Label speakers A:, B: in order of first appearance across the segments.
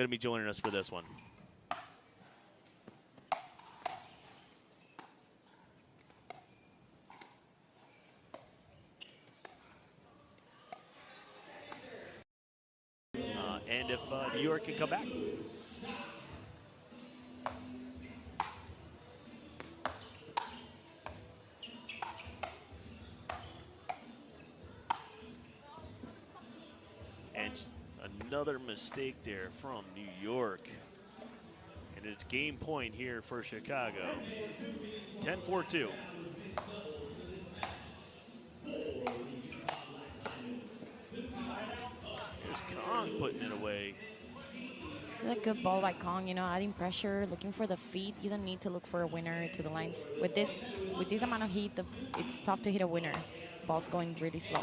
A: going to be joining us for this one. And if New York can come back. And another mistake there from New York. And it's game point here for Chicago. 10-4-2. Kong putting it away.
B: It's a good ball by Kong, you know, adding pressure, looking for the feet. You don't need to look for a winner to the lines. With this amount of heat, it's tough to hit a winner. Ball's going really slow.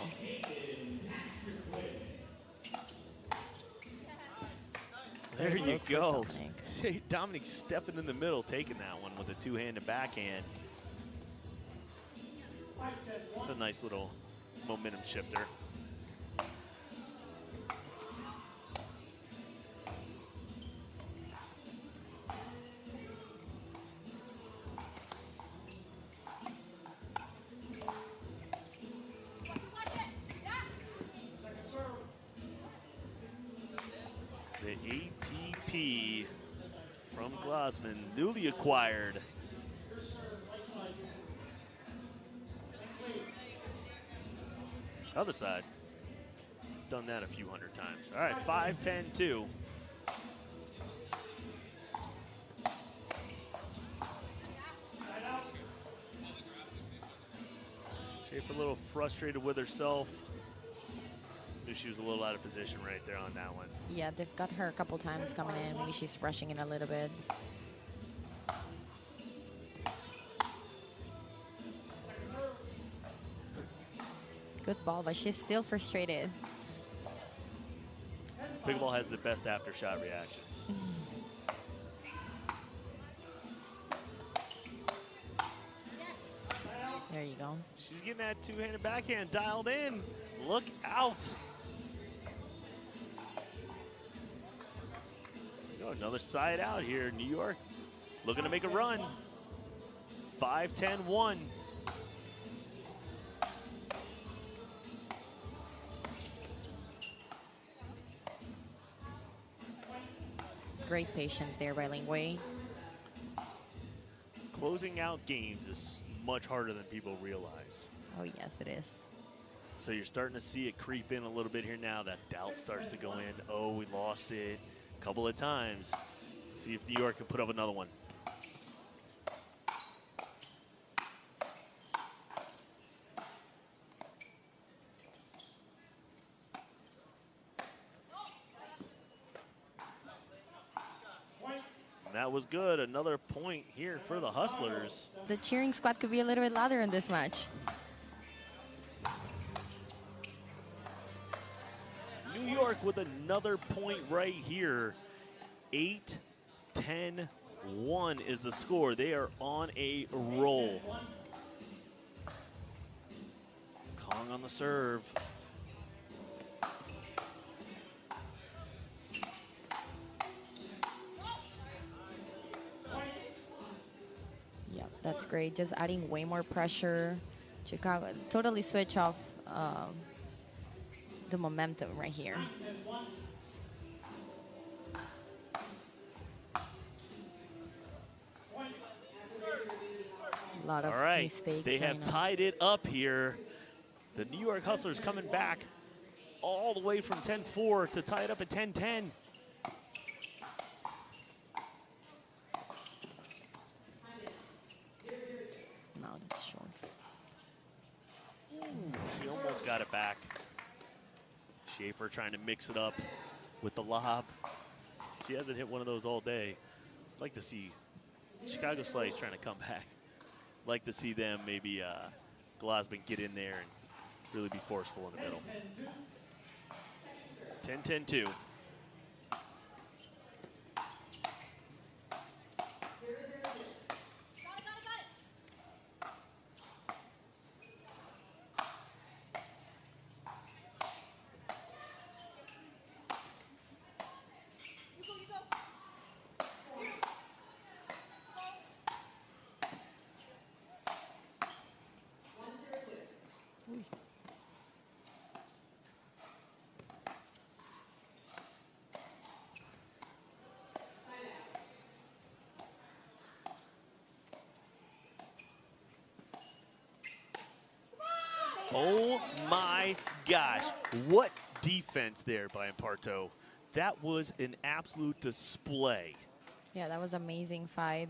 A: There you go. Dominique stepping in the middle, taking that one with a two-handed backhand. It's a nice little momentum shifter. From Glozman, newly acquired. Other side. Done that a few hundred times. All right, 5-10-2. Schaefer a little frustrated with herself. Knew she was a little out of position right there on that one.
B: Yeah, they've got her a couple times coming in. Maybe she's rushing in a little bit. Good ball, but she's still frustrated.
A: Pickleball has the best after-shot reactions.
B: There you go.
A: She's getting that two-handed backhand dialed in. Look out. Another side out here. New York looking to make a run. 5-10-1.
B: Great patience there by Lingwei.
A: Closing out games is much harder than people realize.
B: Oh, yes, it is.
A: So you're starting to see it creep in a little bit here now. That doubt starts to go in. Oh, we lost it a couple of times. See if New York can put up another one. And that was good. Another point here for the Hustlers.
B: The cheering squad could be a little bit louder in this match.
A: New York with another point right here. 8-10-1 is the score. They are on a roll. Kong on the serve.
B: Yeah, that's great. Just adding way more pressure. Chicago totally switch off the momentum right here. A lot of mistakes.
A: They have tied it up here. The New York Hustlers coming back all the way from 10-4 to tie it up at 10-10.
B: No, that's short.
A: She almost got it back. Schaefer trying to mix it up with the lob. She hasn't hit one of those all day. I'd like to see Chicago Slice trying to come back. Like to see them maybe Glozman get in there and really be forceful in the middle. 10-10-2. Oh my gosh, what defense there by Imparato. That was an absolute display.
B: Yeah, that was amazing fight,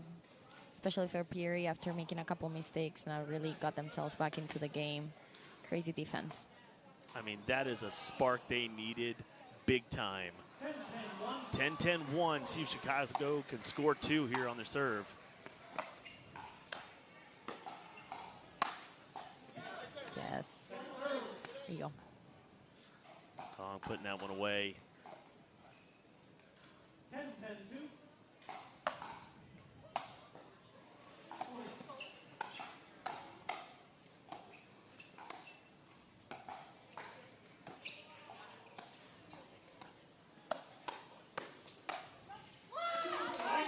B: especially for Pierre after making a couple mistakes. Now really got themselves back into the game. Crazy defense.
A: I mean, that is a spark they needed big time. 10-10-1. See if Chicago can score 2 here on their serve.
B: Yes. There you go.
A: Kong putting that one away.
C: 10-10-2.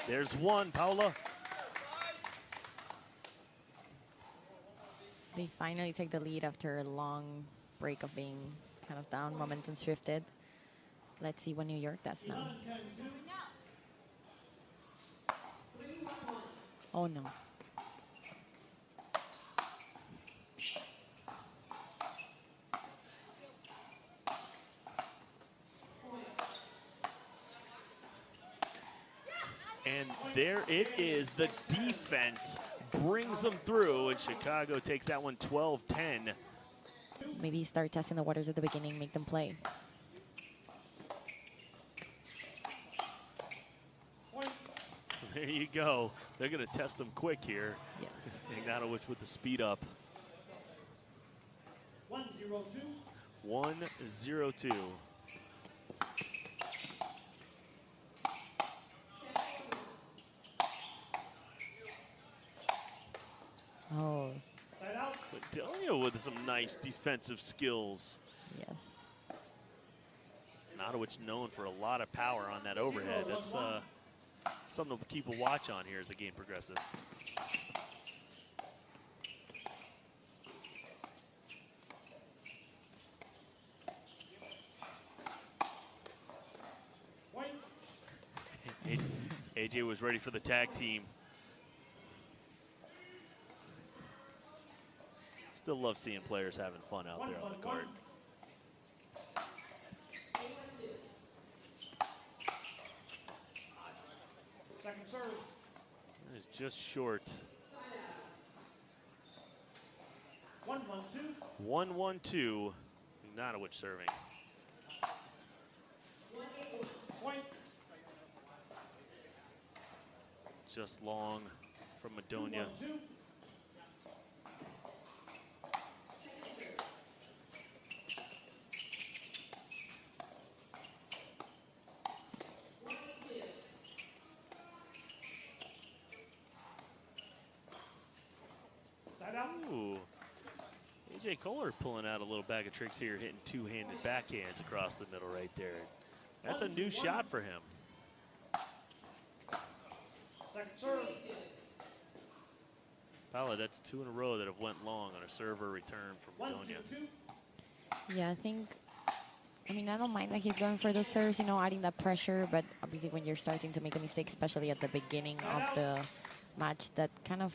A: There's one, Paula.
B: They finally take the lead after a long break of being kind of down. Momentum shifted. Let's see what New York does now. Oh no.
A: And there it is. The defense brings them through, and Chicago takes that one 12-10.
B: Maybe start testing the waters at the beginning, make them play.
A: There you go. They're going to test them quick here.
B: Yes.
A: Ignatowich with the speed up.
C: 1-0-2.
A: 1-0-2.
B: Oh,
A: Madonia with some nice defensive skills.
B: yes.
A: Ignatowich known for a lot of power on that overhead. That's something to keep a watch on here as the game progresses. AJ was ready for the tag team. Still love seeing players having fun out there on the court.
C: Second serve.
A: That is just short.
C: 1-1-2.
A: 1-1-2. Ignatowich serving.
C: Point.
A: Just long from Madonia.
C: 2-1-2.
A: Ooh. AJ Koller pulling out a little bag of tricks here, hitting two-handed backhands across the middle right there. That's a new shot for him.
C: Second serve.
A: Paula, that's 2 in a row that have went long on a server return from Madonia.
C: 1-2-2.
B: Yeah, I mean, I don't mind that he's going for the serves, you know, adding that pressure, but obviously when you're starting to make a mistake, especially at the beginning of the match, that kind of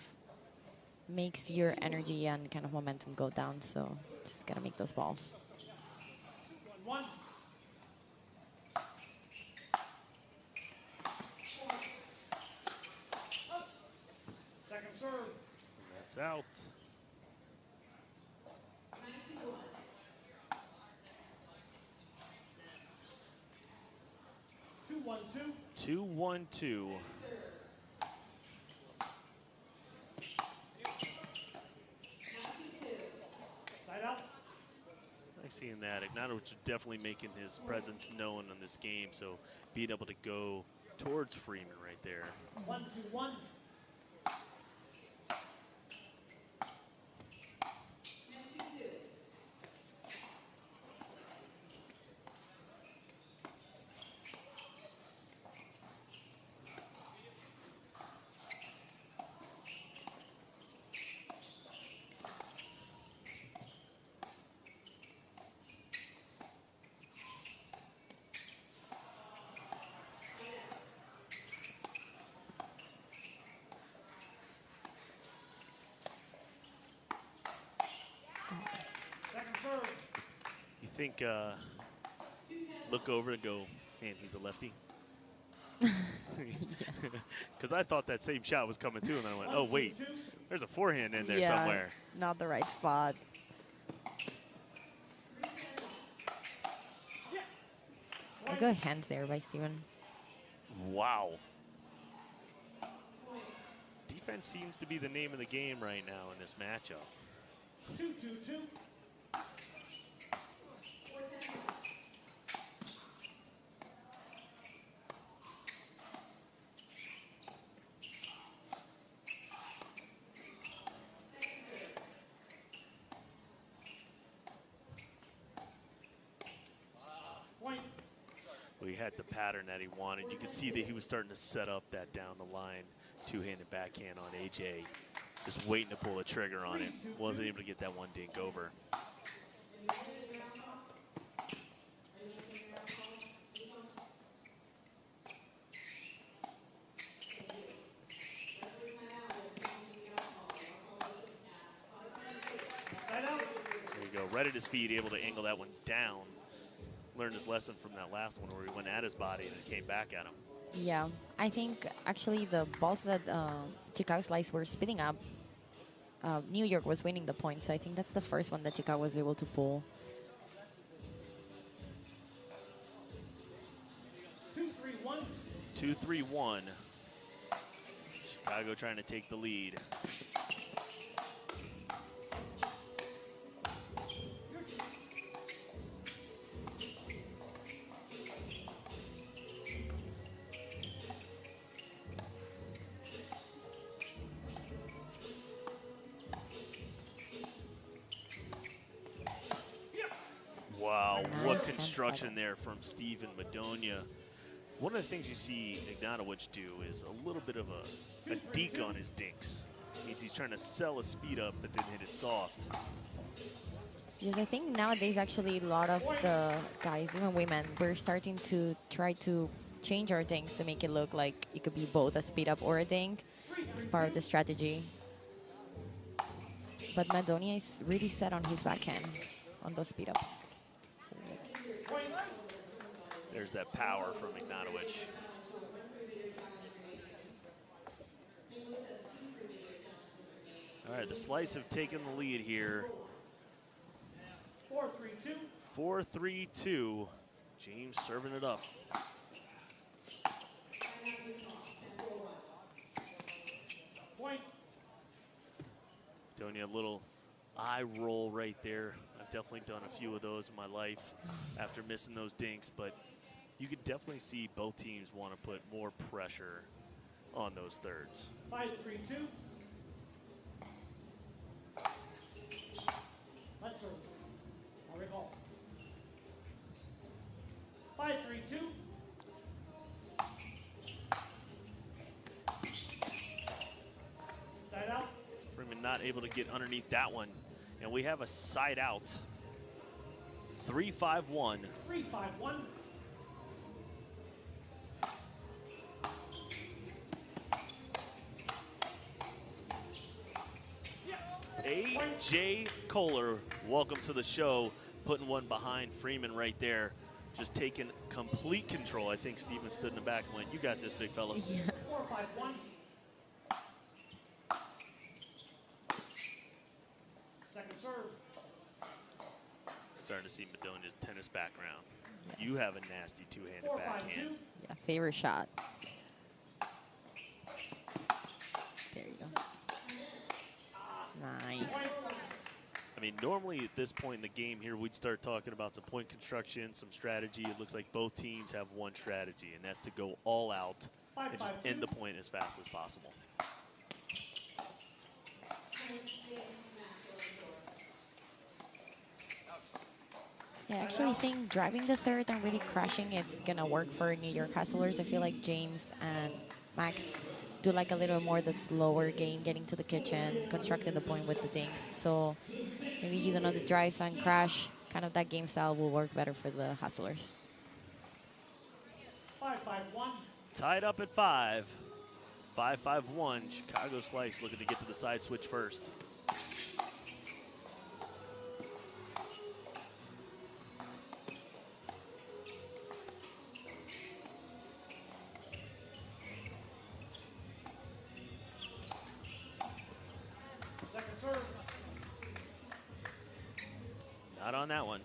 B: makes your energy and kind of momentum go down. So just gotta make those balls.
C: 1-1. Second serve.
A: That's out.
C: 2-1-2.
A: 2-1-2.
C: Side out.
A: I seeing that. Ignatowich definitely making his presence known in this game, so being able to go towards Freeman right there.
C: 1-2-1.
A: think look over and go, man, he's a lefty? Because I thought that same shot was coming too, and I went, oh, wait, there's a forehand in there somewhere.
B: Not the right spot. A good hands there by Steven.
A: Wow. Defense seems to be the name of the game right now in this matchup.
C: 2-2-2.
A: Well, he had the pattern that he wanted. You could see that he was starting to set up that down the line two-handed backhand on AJ. Just waiting to pull the trigger on it. Wasn't able to get that one dink over. There you go, right at his feet, able to angle that one down. Learned his lesson from that last one where he went at his body and it came back at him.
B: Yeah, I think actually the balls that Chicago Slice were spitting up, New York was winning the point. So I think that's the first one that Chicago was able to pull.
C: 2-3-1.
A: 2-3-1. Chicago trying to take the lead. Wow, what construction there from Steven Madonia. One of the things you see Ignatowich do is a little bit of a deke on his dinks. Means he's trying to sell a speed up but then hit it soft.
B: Yes, I think nowadays actually a lot of the guys, even women, we're starting to try to change our things to make it look like it could be both a speed up or a dink. It's part of the strategy. But Madonia is really set on his backhand on those speed ups.
A: There's that power from Ignatowich. All right, the Slice have taken the lead here.
C: 4-3-2.
A: 4-3-2. James serving it up.
C: Point.
A: Donia, a little eye roll right there. I've definitely done a few of those in my life after missing those dinks, but you could definitely see both teams want to put more pressure on those thirds.
C: 5-3-2. Let's go. I'll recall. 5-3-2. Side out.
A: Freeman not able to get underneath that one. And we have a side out. 3-5-1.
C: 3-5-1.
A: AJ Koller, welcome to the show. Putting one behind Freeman right there. Just taking complete control. I think Steven stood in the back and went, you got this, big fella.
B: Yeah.
C: 4-5-1. Second serve.
A: Starting to see Madonia's tennis background.
B: Yes.
A: You have a nasty two-handed
C: 4-5-2.
A: backhand.
B: Yeah, favorite shot. There you go. Nice.
A: I mean, normally at this point in the game here, we'd start talking about some point construction, some strategy. It looks like both teams have one strategy, and that's to go all out and just end the point as fast as possible.
B: Yeah, I actually think driving the third and really crashing, it's going to work for New York Hustlers. I feel like James and Max do like a little more the slower game, getting to the kitchen, constructing the point with the dinks. So maybe you don't know the drive and crash. Kind of that game style will work better for the Hustlers.
C: 5-5-1.
A: Tied up at 5. 5-5-1. Chicago Slice looking to get to the side switch first. Not on that one.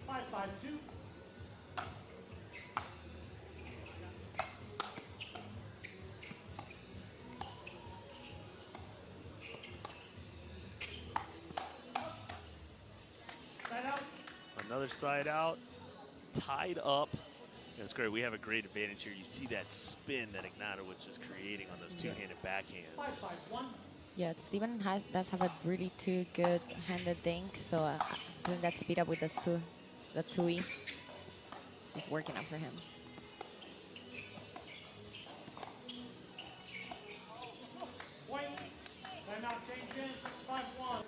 C: Five, 5-2. Side out.
A: Another side out, tied up. That's great. We have a great advantage here. You see that spin that Ignatowich is creating on those two-handed backhands.
C: 5-5-1.
B: Yeah, Steven does have a really two good handed dink, so doing that speed up with those two, the 2E is working out for him.
C: Point. Timeout, change in. 6-5-1.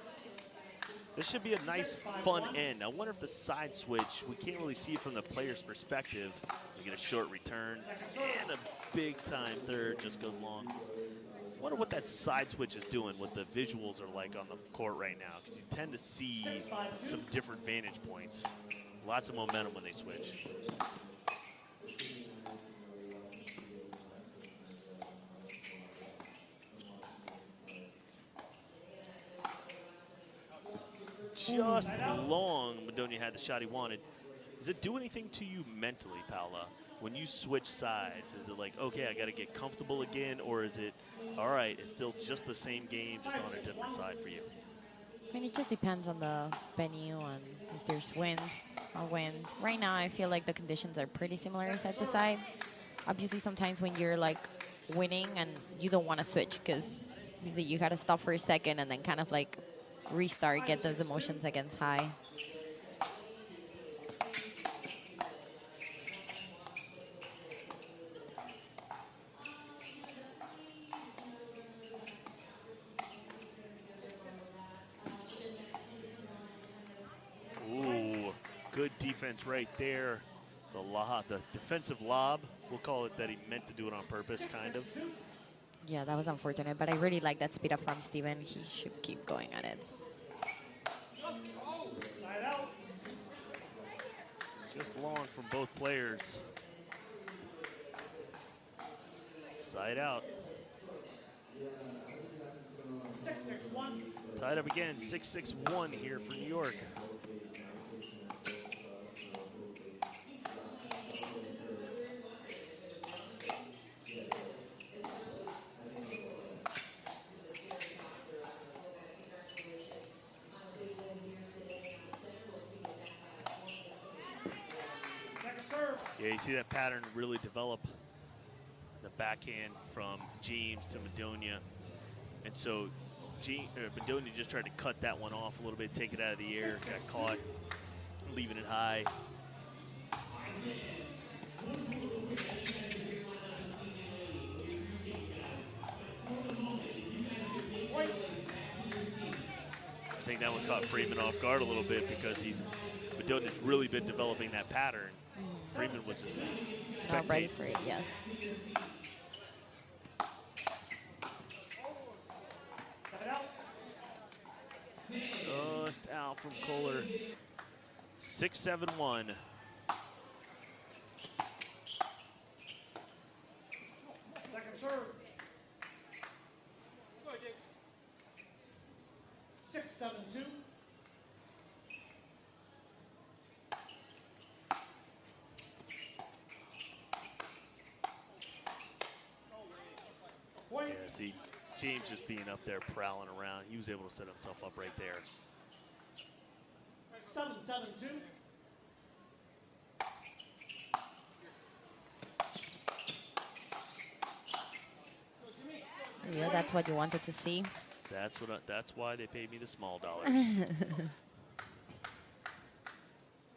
A: This should be a nice, fun end. I wonder if the side switch, we can't really see it from the player's perspective. We get a short return and a big-time third just goes long. I wonder what that side switch is doing, what the visuals are like on the court right now, because you tend to see some different vantage points. Lots of momentum when they switch. Just long. Madonia had the shot he wanted. Does it do anything to you mentally, Paula, when you switch sides? Is it like, okay, I got to get comfortable again, or is it, all right, it's still just the same game, just on a different side for you?
B: I mean, it just depends on the venue and if there's winds or wind. Right now, I feel like the conditions are pretty similar side to side. Obviously, sometimes when you're like winning and you don't want to switch because you got to stop for a second and then kind of like restart, get those emotions against high.
A: Ooh, good defense right there. The defensive lob, we'll call it that he meant to do it on purpose, kind of.
B: Yeah, that was unfortunate, but I really like that speed up from Steven. He should keep going at it.
C: Side out.
A: Just long from both players. Side out.
C: 6-6-1.
A: Tied up again, 6-6-1 here for New York. Yeah, you see that pattern really develop, the backhand from James to Madonia. And so Madonia just tried to cut that one off a little bit, take it out of the air, got caught, leaving it high. I think that one caught Freeman off guard a little bit because Madonia's really been developing that pattern. Freeman was just spectating.
B: Not ready for it, yes.
A: Just out from Koller. 6-7-1.
C: Second serve. 6-7-2.
A: Yeah, see, James just being up there prowling around. He was able to set himself up right there.
C: 7-7-2.
B: Yeah, that's what you wanted to see.
A: That's why they paid me the small dollars.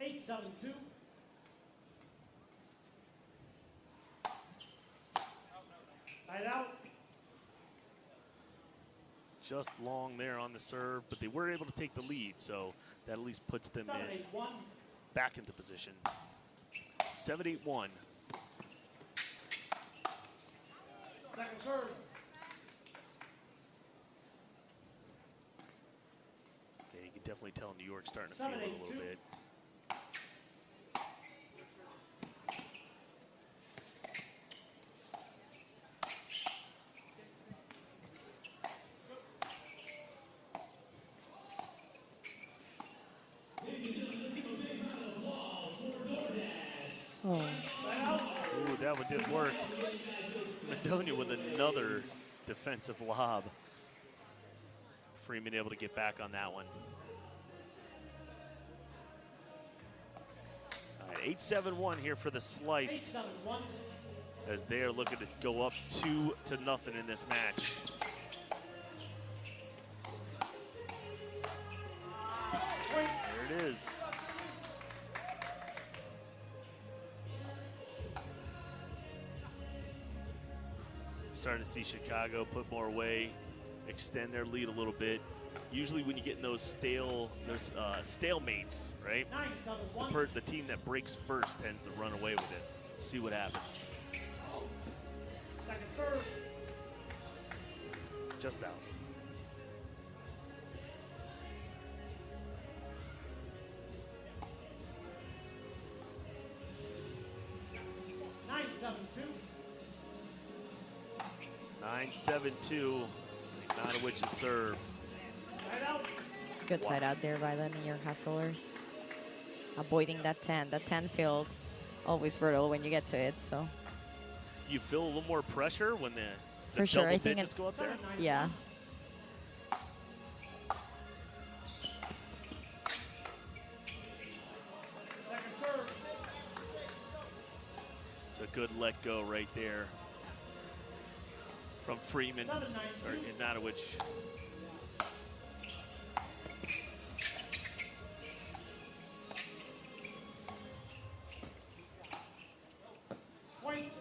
C: 8-7-2. Side out.
A: Just long there on the serve, but they were able to take the lead, so that at least puts them in
C: 7-8-1.
A: back into position. 7-8-1.
C: Second serve.
A: Yeah, you can definitely tell New York's starting to feel it a little
C: 7-8-2.
A: bit.
B: Oh,
A: Ooh, that one didn't work. Madonia with another defensive lob. Freeman able to get back on that one. All right, 8-7-1 here for the Slice,
C: 8-7-1.
A: as they are looking to go up 2-0 in this match. There it is. Starting to see Chicago put more away, extend their lead a little bit. Usually when you get in those stalemates, right?
C: 9-7-1.
A: The team that breaks first tends to run away with it. See what happens.
C: Second serve.
A: Just out.
C: Nine,
A: 9-7-2. Ignatowich's serve.
C: Right out.
B: good side out there by the New York Hustlers. Avoiding that 10. That 10 feels always brutal when you get to it, so.
A: You feel a little more pressure when the
B: For sure,
A: double
B: I think
A: digits go up there?
B: Yeah.
C: Second serve.
A: It's a good let go right there from Freeman,
C: 7-9.
A: or Ignatowich.
C: Point.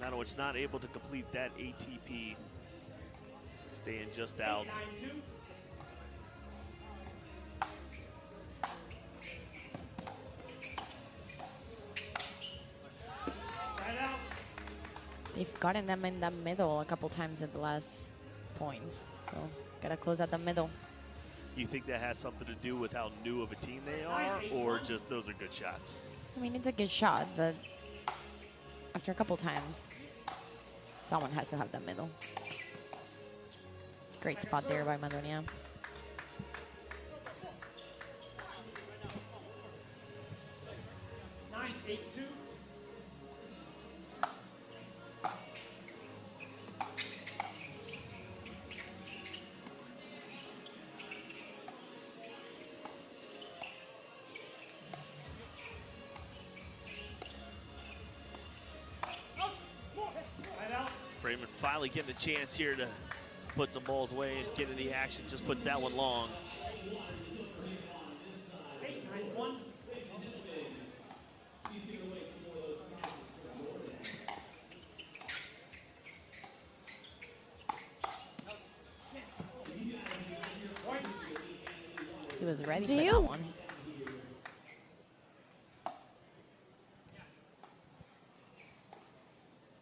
A: Ignatowich not able to complete that ATP, staying just out.
C: 9-2. Right out.
B: They've gotten them in the middle a couple times at the last points, so gotta close out the middle.
A: You think that has something to do with how new of a team they are, or just those are good shots?
B: I mean, it's a good shot, but after a couple times, someone has to have that middle. Great spot there by Madonia.
C: Nine, 8-2. Right out.
A: Freeman finally getting a chance here to put some balls away and get in the action. Just puts that one long.
C: 8-9-1. Point.
B: He was ready
D: Do
B: for
D: you?
B: that one.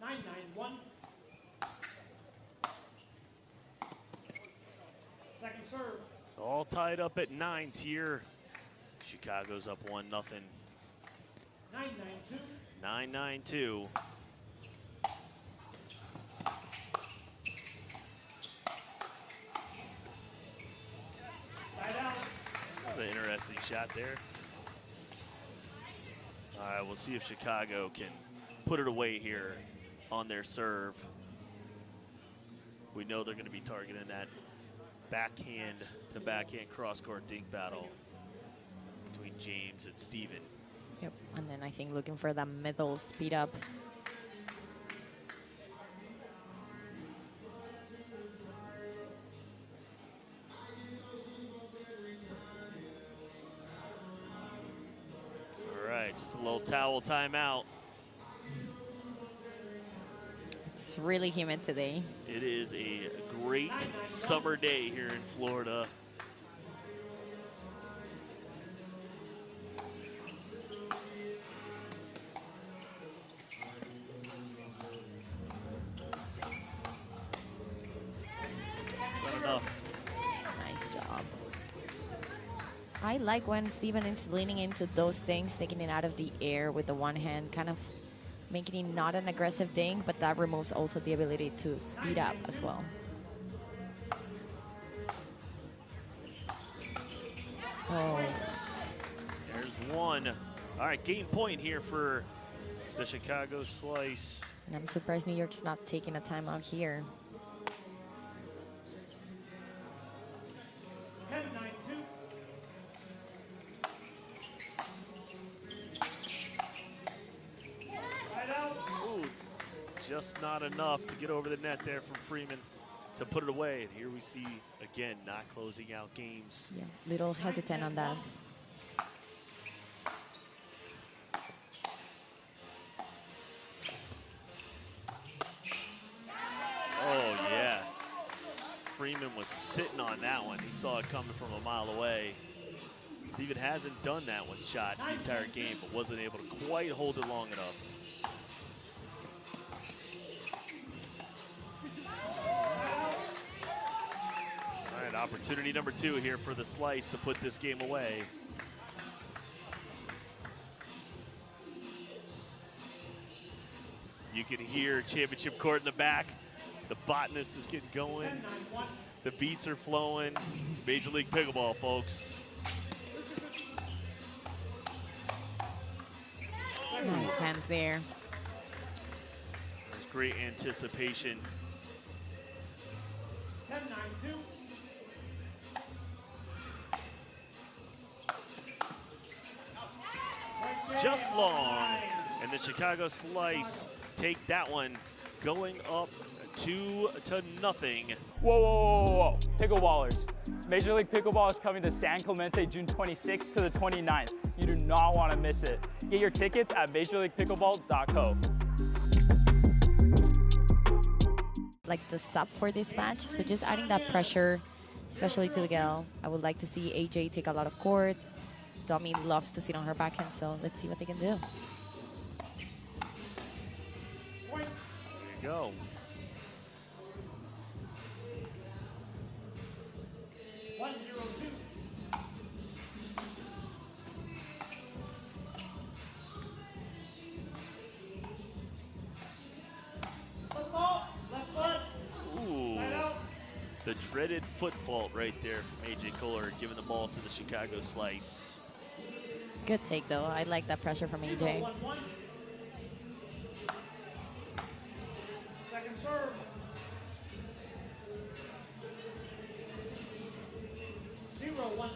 C: Nine, 9-1. Second serve.
A: It's all tied up at 9s here. Chicago's up 1-0.
C: 9-9-2.
A: 9-9-2.
C: Right out.
A: That's an interesting shot there. All right, we'll see if Chicago can put it away here on their serve. We know they're going to be targeting that backhand to backhand cross-court dink battle between James and Steven.
B: Yep. And then I think looking for the middle speed up.
A: All right, just a little towel timeout.
B: It's really humid today.
A: It is a great summer day here in Florida. Not enough.
B: Nice job. I like when Steven is leaning into those things, taking it out of the air with the one hand, kind of making it not an aggressive dink, but that removes also the ability to speed up as well. Oh,
A: There's one. 1. All right, game point here for the Chicago Slice.
B: And I'm surprised New York's not taking a timeout here.
C: 10-9-2. Right out.
A: Ooh, just not enough to get over the net there from Freeman to put it away. And here we see, again, not closing out games.
B: Yeah, little hesitant on that.
A: Oh, yeah. Freeman was sitting on that one. He saw it coming from a mile away. Steven hasn't done that one shot the entire game, but wasn't able to quite hold it long enough. All right, opportunity number 2 here for the Slice to put this game away. You can hear championship court in the back. The botanist is getting going. The beats are flowing. It's Major League Pickleball, folks.
B: Nice hands there.
A: There's great anticipation.
C: 10-9-2.
A: Just long. And the Chicago Slice take that one, going up 2-0.
D: Whoa, whoa, whoa, whoa, whoa. Pickleballers. Major League Pickleball is coming to San Clemente June 26th to the 29th. You do not want to miss it. Get your tickets at majorleaguepickleball.co.
B: Like the sub for this match, so just adding that pressure, especially to the gal. I would like to see AJ take a lot of court. Domi loves to sit on her backhand, so let's see what they can do.
A: There you go. The dreaded foot fault right there from AJ Koller, giving the ball to the Chicago Slice.
B: Good take, though. I like that pressure from AJ.
C: Second serve. Zero, 1-2.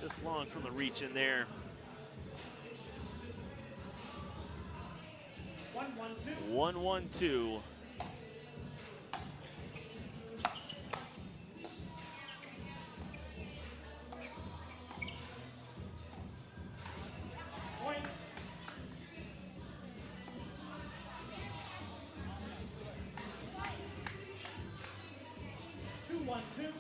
A: Just long from the reach in there. 1-1-2.
C: Point. Two, 1-2.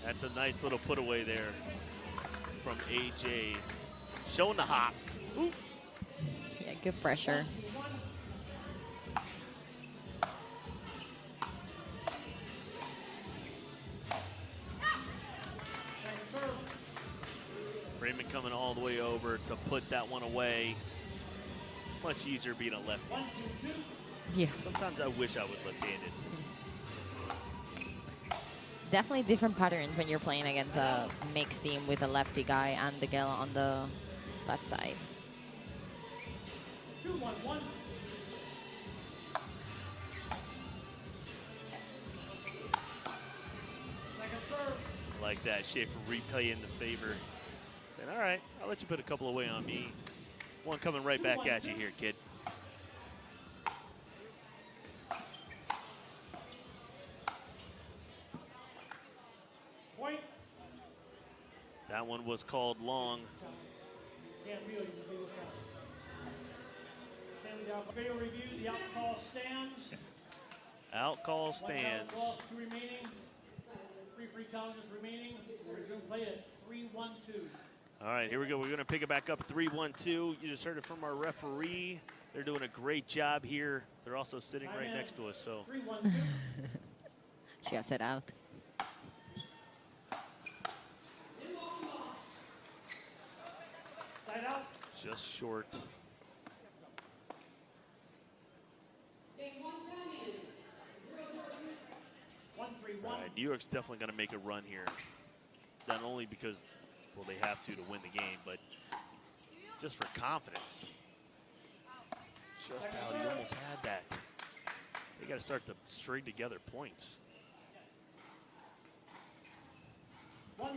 A: That's a nice little put away there from AJ. Showing the hops. Ooh.
B: Yeah, good pressure.
A: Freeman coming all the way over to put that one away. Much easier being a lefty.
B: Yeah.
A: Sometimes I wish I was left-handed.
B: Definitely different patterns when you're playing against a mixed team with a lefty guy and the gal on the left side.
C: 2-1-1. Second serve.
A: Like that, Schaefer replaying the favor. Saying, all right, I'll let you put a couple away on me. One coming right back at you here, kid.
C: Point.
A: That one was called long.
C: Can't really do it. Video review, the out call stands.
A: Out call stands.
C: 2 remaining. 3 free challenges remaining. We'll resume play at 3-1-2.
A: All right, here we go. We're going to pick it back up 3-1-2. You just heard it from our referee. They're doing a great job here. They're also sitting right next to us. So
C: 3-1-2.
B: She has it out.
C: Side out.
A: Just short. All right, New York's definitely going to make a run here. Not only because, well, they have to win the game, but just for confidence. Just how he almost had that. They got to start to string together points.
C: 1-3-2.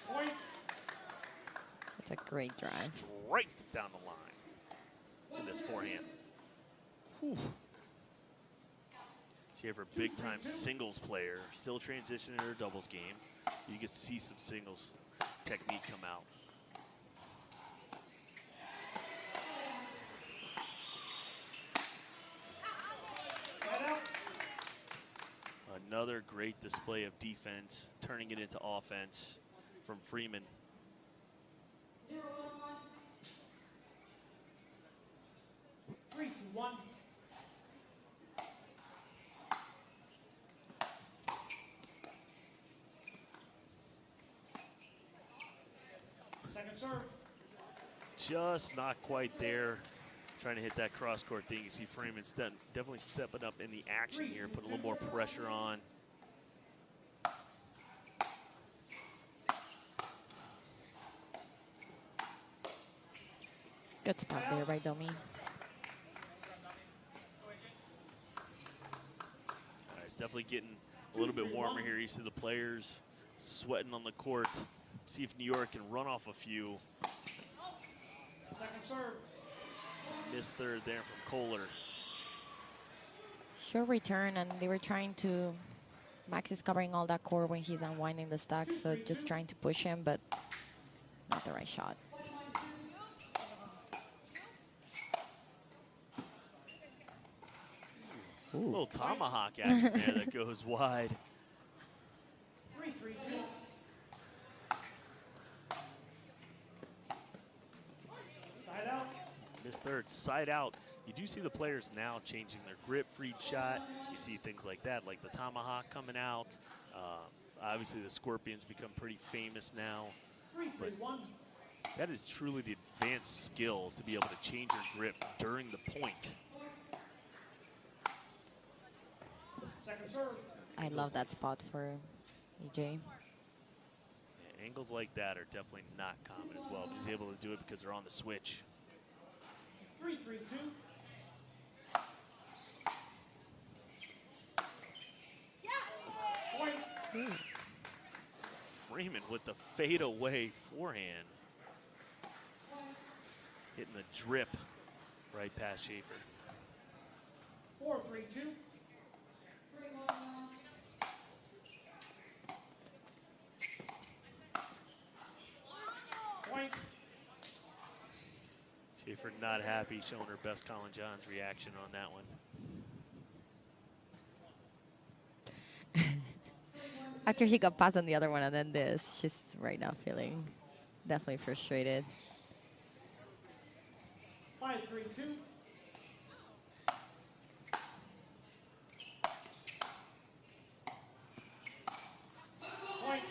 C: Point.
B: That's a great drive.
A: Straight down the line with this forehand. Whew. Schaefer, big-time singles player, still transitioning to her doubles game. You can see some singles technique come out. Another great display of defense, turning it into offense from Freeman.
C: 3-2-1. Second serve.
A: Just not quite there. Trying to hit that cross-court thing. You see Freeman definitely stepping up in the action here, put a little more pressure on.
B: Good spot there by Domi.
A: All right, it's definitely getting a little bit warmer here. You see the players sweating on the court. See if New York can run off a few.
C: Second serve.
A: Missed third there from Koller.
B: Short return, and they were trying to. Max is covering all that court when he's unwinding the stack, so just trying to push him, but not the right shot.
A: Ooh. A little tomahawk action there that goes wide.
C: 3-3-2. Side out.
A: Missed third, side out. You do see the players now changing their grip for each shot. You see things like that, like the tomahawk coming out. Obviously, the Scorpions become pretty famous now.
C: 3-3-1.
A: That is truly the advanced skill to be able to change your grip during the point.
C: Second serve.
B: I love that spot for EJ.
A: Yeah, angles like that are definitely not common as well. But he's able to do it because they're on the switch.
C: 3-3-2. Point.
B: Ooh.
A: Freeman with the fadeaway forehand. Hitting the drip right past Schaefer.
C: 4-3-2. Point.
A: Schaefer not happy, showing her best Colin John's reaction on that one.
B: After she got passed on the other one and then this, she's right now feeling definitely frustrated.
C: 5-3-2. Point.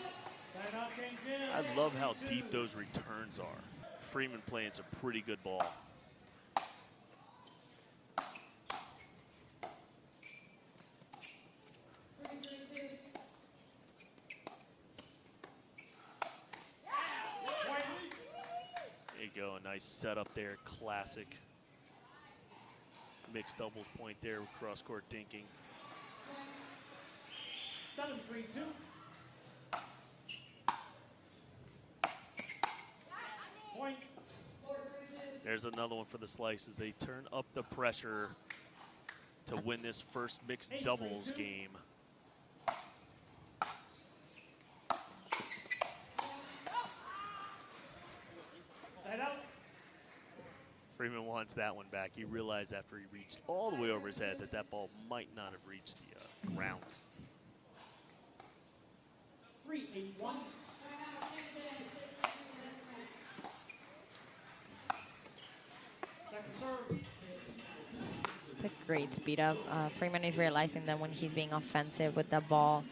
C: Timeout change in.
A: I love how deep those returns are. Freeman playing some pretty good ball. There you go, a nice setup there, classic mixed doubles point there with cross-court dinking.
C: 7-3-2. Point.
A: There's another one for the slice as they turn up the pressure to win this first mixed doubles game.
C: Side out.
A: Freeman wants that one back. He realized after he reached all the way over his head that that ball might not have reached the ground.
C: 3-8-1. Second serve.
B: great speed up. Freeman is realizing that when he's being offensive with that ball,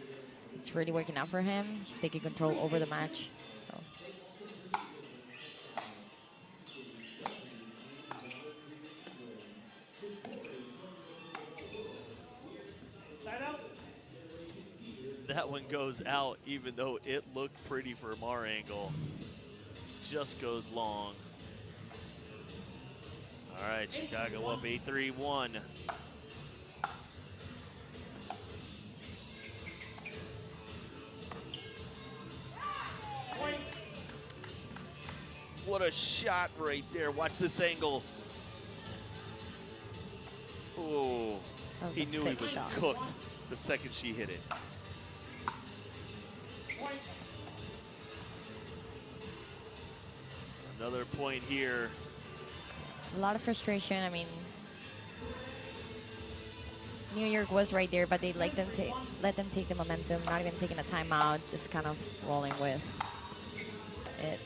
B: it's really working out for him. He's taking control over the match. So.
A: That one goes out, even though it looked pretty from our angle. Just goes long. All right, Chicago up 8-3-1. What a shot right there. Watch this angle. Oh, he knew he was cooked the second she hit it. Another point here.
B: A lot of frustration. I mean, New York was right there, but they let them take the momentum, not even taking a timeout, just kind of rolling with it.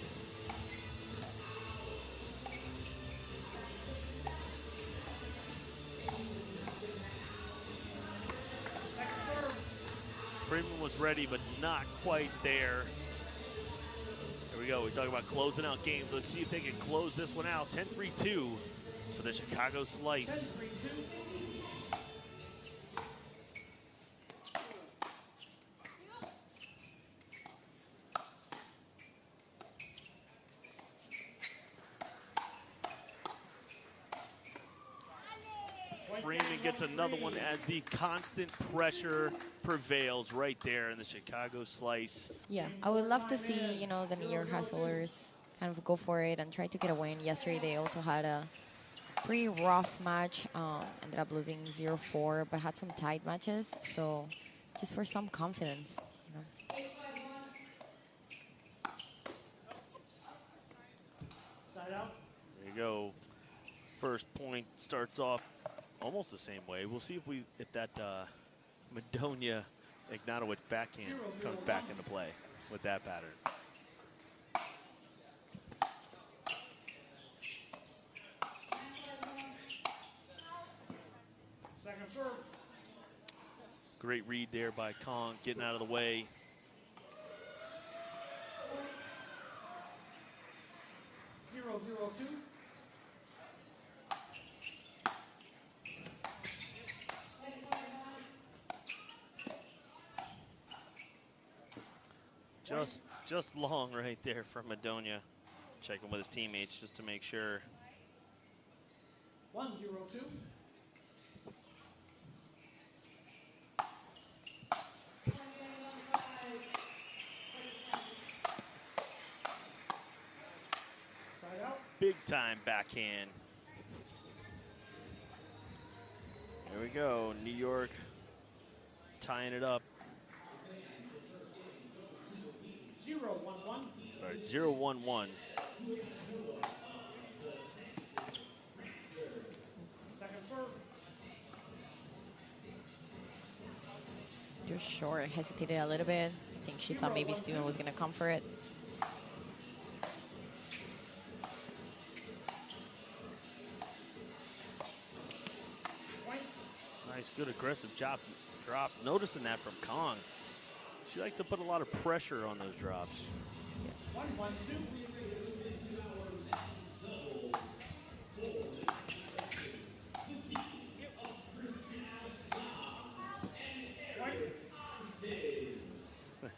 A: Freeman was ready, but not quite there. Here we go. We talk about closing out games. Let's see if they can close this one out. 10-3-2 for the Chicago Slice. Freeman gets another one as the constant pressure prevails right there in the Chicago Slice.
B: Yeah, I would love to see, you know, the New York Hustlers kind of go for it and try to get a win. Yesterday they also had a pretty rough match, ended up losing 0-4, but had some tight matches. So just for some confidence, you know.
A: There you go. First point starts off almost the same way. We'll see if that Madonia Ignatowich backhand comes back into play with that pattern.
C: Second serve.
A: Great read there by Kong, getting out of the way.
C: Zero, 2.
A: Just long right there from Madonia. Checking with his teammates just to make sure.
C: 1-0-2. Side out.
A: Big time backhand. There we go. New York tying it up.
C: 0-1-1.
A: Sorry, 0-1-1.
C: Second serve.
B: Just short, hesitated a little bit. I think she thought maybe Steven was going to come for it.
A: Nice, good aggressive drop. Noticing that from Kong. She likes to put a lot of pressure on those drops.
C: 1-1-2.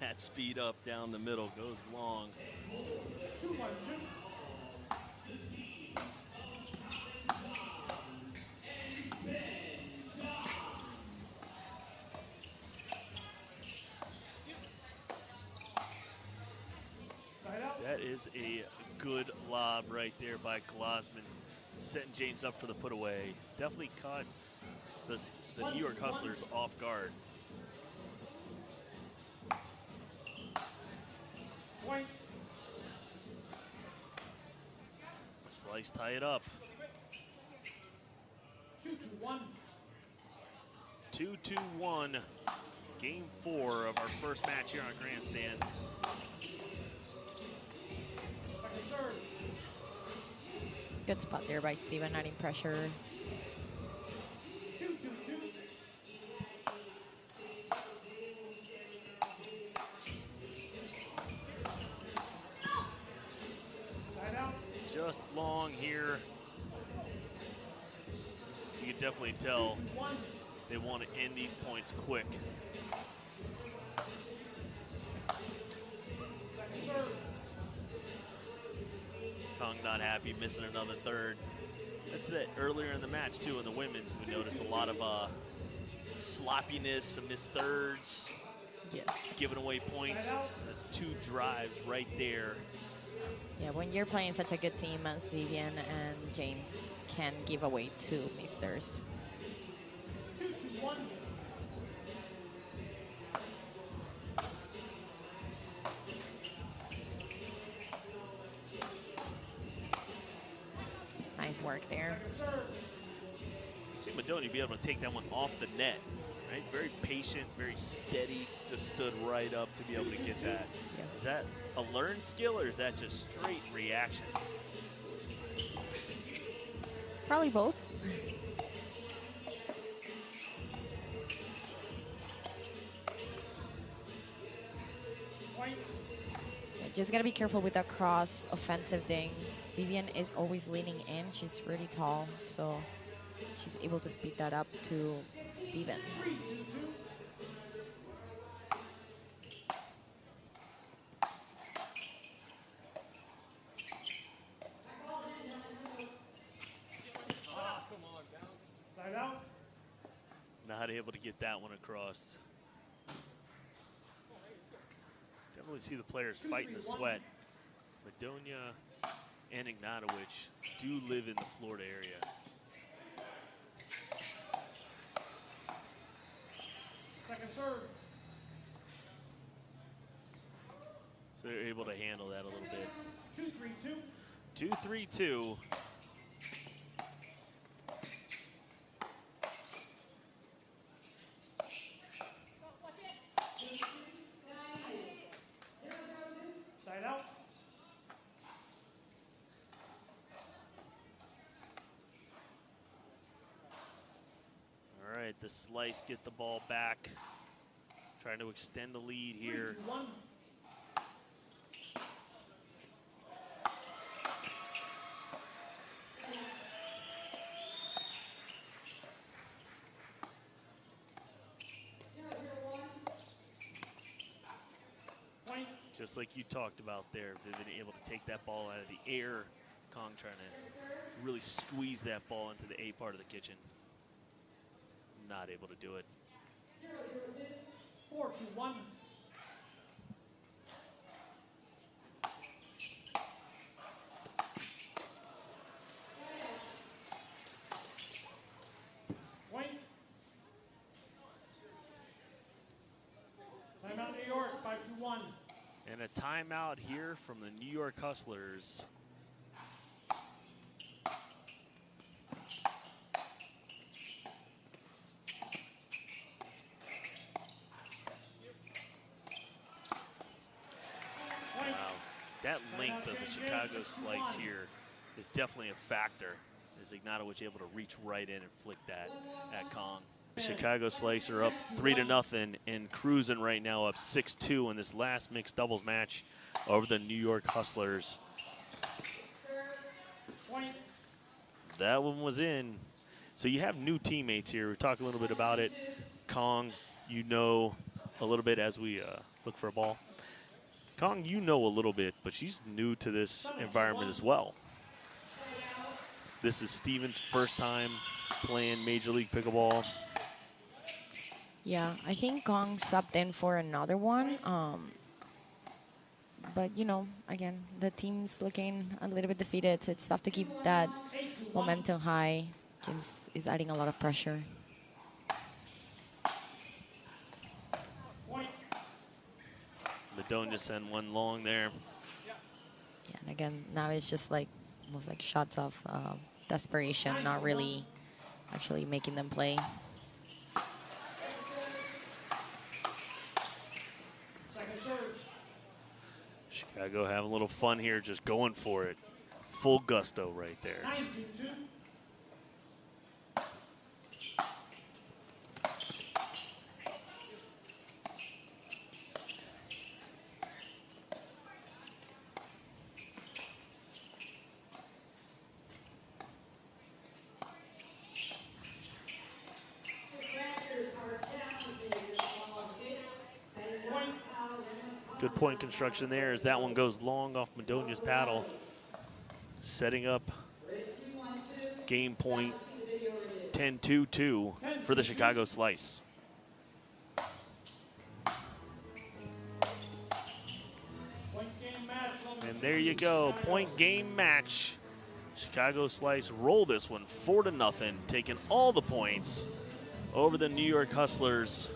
A: That speed up down the middle goes long.
C: 2-1-2.
A: That is a good lob right there by Glozman, setting James up for the put away. Definitely caught the New York Hustlers off guard.
C: Point.
A: Slice tie it up.
C: 2-1.
A: 2-2-1. Game 4 of our first match here on Grandstand.
C: Second serve.
B: Good spot there by Steven, adding pressure.
C: 2-2.
A: just long here. You can definitely tell they want to end these points quick. Kong not happy, missing another third. That's that earlier in the match too in the women's. We noticed a lot of sloppiness, some missed thirds,
B: Yes.
A: giving away points. That's 2 drives right there.
B: Yeah, when you're playing such a good team as Vivian and James can give away 2 misters. Nice work there.
A: You see Madonia be able to take that one off the net, right? Very patient, very steady, just stood right up to be able to get that.
B: Yeah.
A: Is that a learned skill or is that just straight reaction?
B: Probably both. Yeah, just gotta be careful with that cross offensive thing. Vivian is always leaning in. She's really tall, so she's able to speed that up to Steven.
A: Not able to get that one across. Definitely see the players fighting the sweat. Madonia and Ignatowich do live in the Florida area.
C: Second serve.
A: So they're able to handle that a little bit.
C: 2-3-2.
A: 2-3-2.
C: Side out.
A: All right, the slice, get the ball back. Trying to extend the lead here.
C: 3-2-1.
A: Just like you talked about there, Vivian able to take that ball out of the air. Kong trying to really squeeze that ball into the A part of the kitchen. Not able to do it.
C: 4-2-1. Point. Timeout New York, 5-2-1.
A: And a timeout here from the New York Hustlers. Wow, that length of the Chicago slice here is definitely a factor. As Ignatowich able to reach right in and flick that at Kong. Chicago slice are up 3-0 and cruising right now, up 6-2 in this last mixed doubles match over the New York Hustlers. That one was in. So you have new teammates here. We talked a little bit about it. Kong, you know a little bit as we look for a ball. Kong, you know a little bit, but she's new to this environment as well. This is Steven's first time playing Major League Pickleball.
B: Yeah, I think Kong subbed in for another one. But, you know, again, the team's looking a little bit defeated, so it's tough to keep that momentum high. James is adding a lot of pressure.
A: Madonia send one long there.
B: Yeah, and again, now it's just like almost like shots of desperation, not really actually making them play.
A: Chicago having a little fun here, just going for it. Full gusto right there.
C: 9-2-2.
A: Good point construction there as that one goes long off Madonia's paddle. Setting up game point 10-2-2 for the Chicago Slice. And there you go, point game match. Chicago Slice roll this one 4-0, taking all the points over the New York Hustlers.